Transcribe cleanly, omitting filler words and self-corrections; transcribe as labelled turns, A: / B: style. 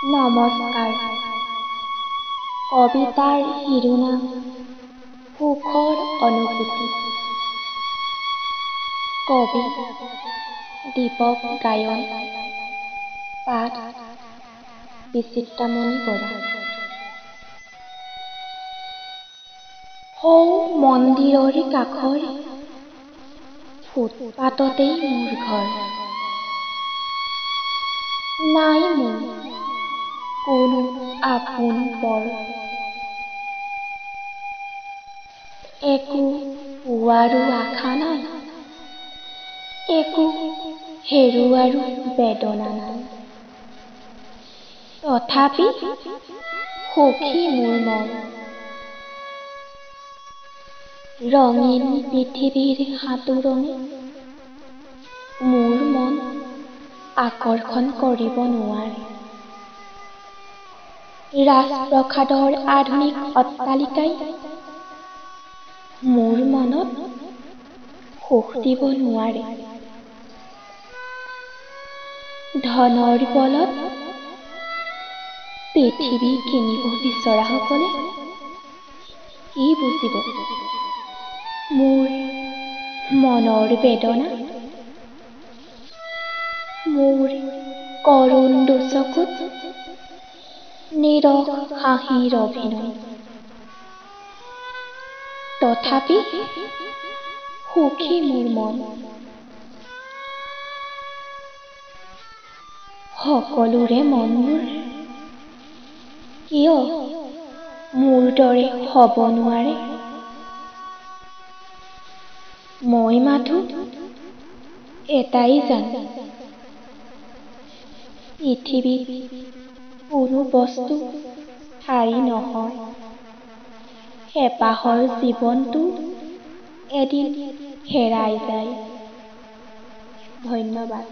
A: নমস্কাৰ। কবিতাৰ শিৰোনাম সুখৰ অনুভূতি। কবি দীপক গায়ন, পাঠ বিচিত্ৰামণি বৰা। সৌ মন্দিৰৰ কাষৰ ফুটপাততেই মোৰ ঘৰ। নাই মোৰ কোনো আপোন পৰ, একো পোৱাৰো আশা নাই, একো হেৰুৱাৰো বেদনা নাই। তথাপি সুখী মোৰ মন, ৰঙীন পৃথিৱীৰ সাঁতোৰনি মোৰ মন আকৰ্ষণ কৰিব নোৱাৰে। ৰাজপ্ৰসাদৰ আধুনিক অট্টালিকাই মোৰ মনত সুখ দিব নোৱাৰে। ধনৰ বলত পৃথিৱী কিনিব বিচৰাসকলে কি বুজিব মোৰ মনৰ বেদনা? মোৰ কৰুণ দুচকুত নীৰস হাঁহিৰ অভিনয়, তথাপি সুখী মোৰ মন। সকলোৰে মনবোৰ কিয় মোৰ দৰে হ'ব নোৱাৰে? মই মাথো এটাই জানো, পৃথিৱীত কোনো বস্তু স্থায়ী নহয়। হেঁপাহৰ জীৱনটো এদিন হেৰাই যায়। ধন্যবাদ।